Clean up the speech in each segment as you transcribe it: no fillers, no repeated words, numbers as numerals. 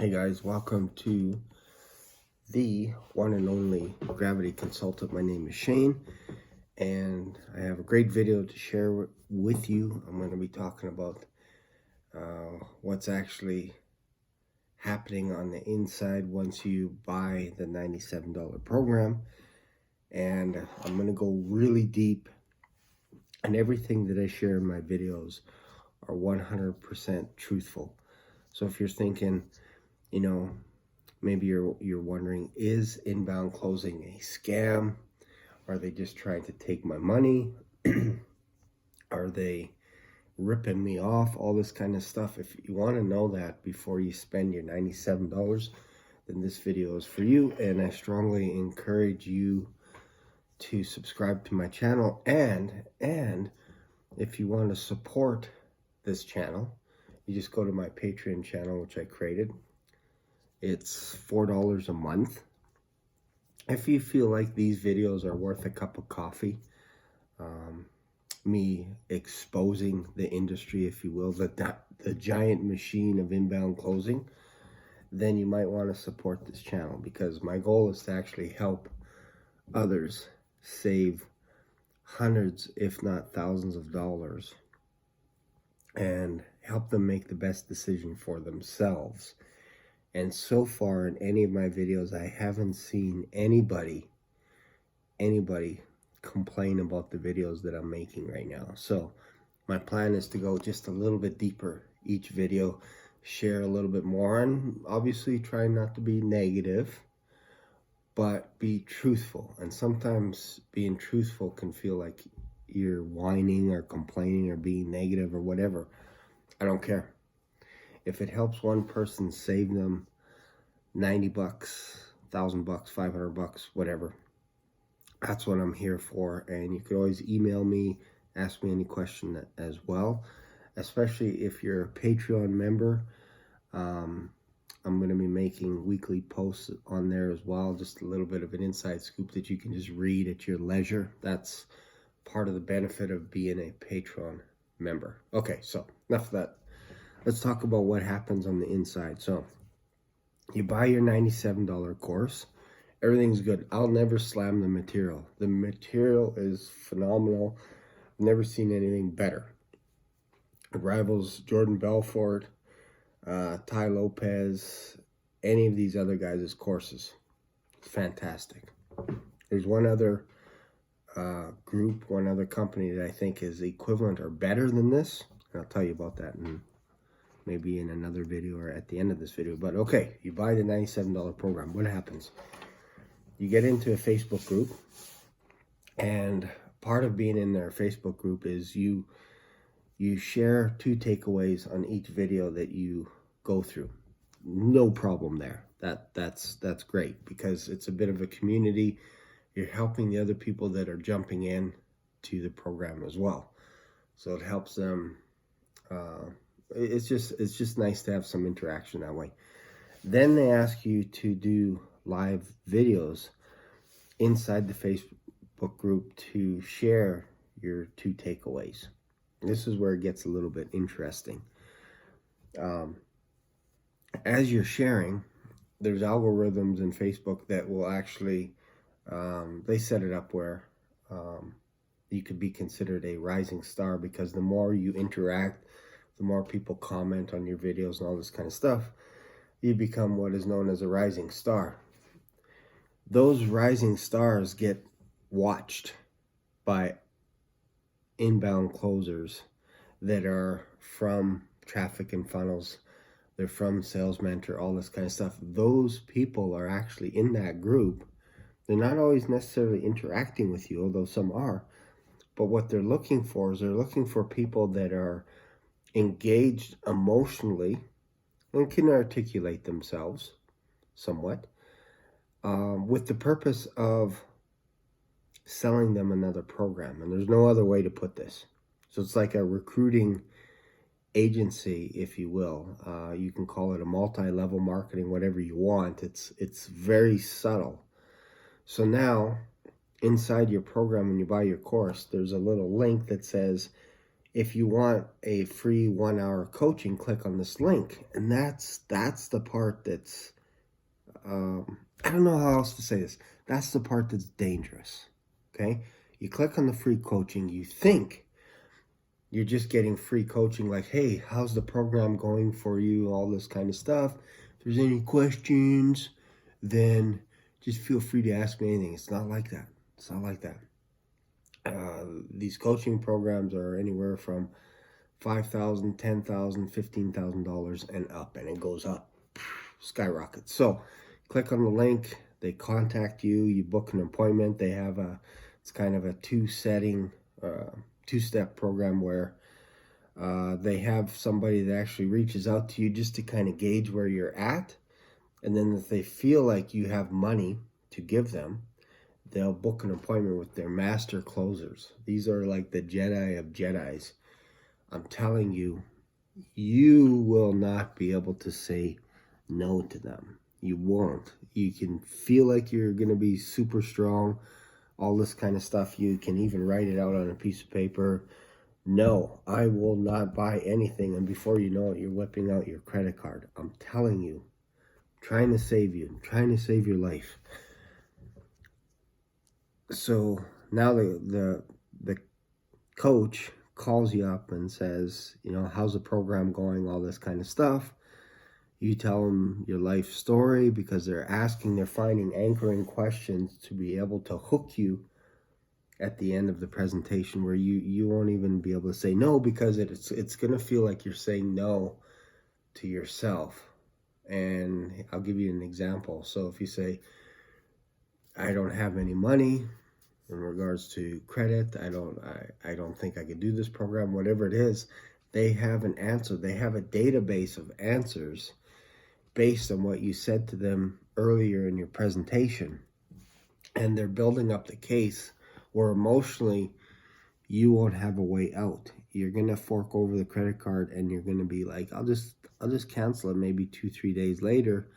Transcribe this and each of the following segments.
Hey guys, welcome to the one and only Gravity Consultant. My name is Shane, and I have a great video to share with you. I'm going to be talking about what's actually happening on the inside once you buy the $97 program. And I'm going to go really deep, and everything that I share in my videos are 100% truthful. So if you're thinking, maybe you're wondering, is inbound closing a scam? Are they just trying to take my money? Are they ripping me off? All this kind of stuff. If you want to know that before you spend your $97, then this video is for you. And I strongly encourage you to subscribe to my channel. And if you want to support this channel, you just go to my Patreon channel, which I created. It's $4 a month. If you feel like these videos are worth a cup of coffee, me exposing the industry, if you will, the giant machine of inbound closing, then you might want to support this channel, because my goal is to actually help others save hundreds, if not thousands of dollars, and help them make the best decision for themselves. And so far in any of my videos, I haven't seen anybody complain about the videos that I'm making right now. So my plan is to go just a little bit deeper each video, share a little bit more, and obviously try not to be negative, but be truthful. And sometimes being truthful can feel like you're whining or complaining or being negative or whatever. I don't care. If it helps one person save them $90, $1,000, $500, whatever, that's what I'm here for. And you could always email me, ask me any question as well, especially if you're a Patreon member. I'm going to be making weekly posts on there as well, just a little bit of an inside scoop that you can just read at your leisure. That's part of the benefit of being a Patreon member. Okay, so enough of that. Let's talk about what happens on the inside. So you buy your $97 course. Everything's good. I'll never slam the material. The material is phenomenal. I've never seen anything better. It rivals Jordan Belfort, Tai Lopez, any of these other guys' courses. It's fantastic. There's one other group, one other company that I think is equivalent or better than this. And I'll tell you about that maybe in another video or at the end of this video. But okay, you buy the $97 program. What happens? You get into a Facebook group, and part of being in their Facebook group is you share 2 takeaways on each video that you go through. No problem there. That's great, because it's a bit of a community. You're helping the other people that are jumping in to the program as well. So it helps them. It's just nice to have some interaction that way. Then they ask you to do live videos inside the Facebook group to share your 2 takeaways. This is where it gets a little bit interesting. As you're sharing, there's algorithms in Facebook that will actually, they set it up where you could be considered a rising star, because the more you interact, the more people comment on your videos and all this kind of stuff, you become what is known as a rising star. Those rising stars get watched by inbound closers that are from Traffic and Funnels. They're from Sales Mentor, all this kind of stuff. Those people are actually in that group. They're not always necessarily interacting with you, although some are. But what they're looking for is they're looking for people that are engaged emotionally and can articulate themselves somewhat, with the purpose of selling them another program. And there's no other way to put this. So it's like a recruiting agency, if you will. You can call it a multi-level marketing, whatever you want. It's very subtle. So now inside your program, when you buy your course, there's a little link that says, if you want a free 1-hour coaching, click on this link. And that's the part that's, I don't know how else to say this. That's the part that's dangerous, okay? You click on the free coaching, you think you're just getting free coaching, like, hey, how's the program going for you, all this kind of stuff. If there's any questions, then just feel free to ask me anything. It's not like that. It's not like that. These coaching programs are anywhere from $5,000, $10,000, $15,000 and up, and it goes up, skyrockets. So click on the link, they contact you, you book an appointment. They have it's kind of a two-step program where they have somebody that actually reaches out to you just to kind of gauge where you're at. And then if they feel like you have money to give them, they'll book an appointment with their master closers. These are like the Jedi of Jedis. I'm telling you, you will not be able to say no to them. You won't. You can feel like you're going to be super strong, all this kind of stuff. You can even write it out on a piece of paper. No, I will not buy anything. And before you know it, you're whipping out your credit card. I'm telling you, I'm trying to save you. I'm trying to save your life. So now the coach calls you up and says, you know, how's the program going, all this kind of stuff. You tell them your life story, because they're finding anchoring questions to be able to hook you at the end of the presentation, where you won't even be able to say no, because it's going to feel like you're saying no to yourself. And I'll give you an example. So if you say, I don't have any money in regards to credit, I don't think I could do this program, whatever it is, they have an answer. They have a database of answers based on what you said to them earlier in your presentation. And they're building up the case where emotionally you won't have a way out. You're going to fork over the credit card and you're going to be like, I'll just cancel it maybe 2-3 days later.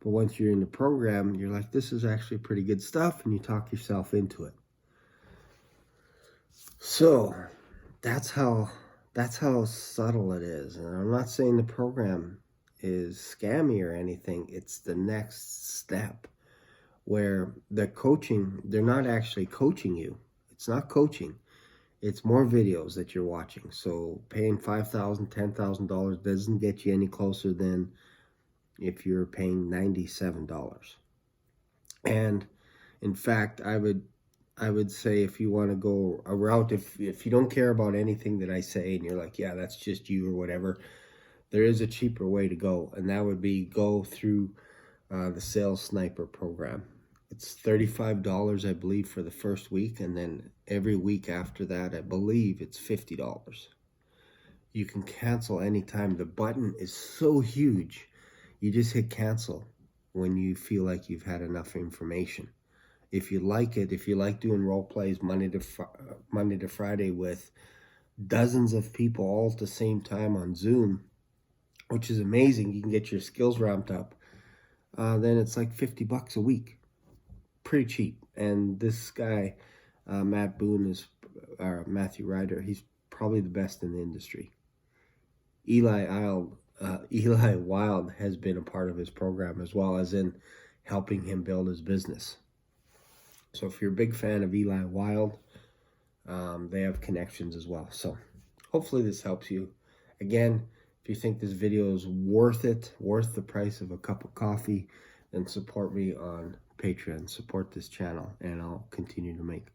But once you're in the program, you're like, this is actually pretty good stuff, and you talk yourself into it. So that's how subtle it is. And I'm not saying the program is scammy or anything. It's the next step where the coaching, they're not actually coaching you. It's not coaching. It's more videos that you're watching. So paying $5,000, $10,000 doesn't get you any closer than if you're paying $97. And in fact, I would say, if you want to go a route, if you don't care about anything that I say and you're like, yeah, that's just you or whatever, there is a cheaper way to go, and that would be go through the Sales Sniper program. It's $35, I believe, for the first week, and then every week after that, I believe it's $50. You can cancel anytime. The button is so huge. You just hit cancel when you feel like you've had enough information. If you like it, if you like doing role plays Monday to Friday with dozens of people all at the same time on Zoom, which is amazing, you can get your skills ramped up, then it's like $50 a week. Pretty cheap. And this guy, Matt Boone, Matthew Ryder, he's probably the best in the industry. Eli Wild has been a part of his program, as well as in helping him build his business. So if you're a big fan of Eli Wild, they have connections as well. So hopefully this helps you. Again, if you think this video is worth the price of a cup of coffee, then support me on Patreon, support this channel, and I'll continue to make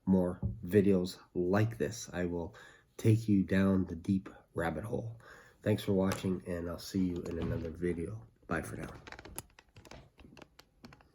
more videos like this. I will take you down the deep rabbit hole. Thanks for watching, and I'll see you in another video. Bye for now.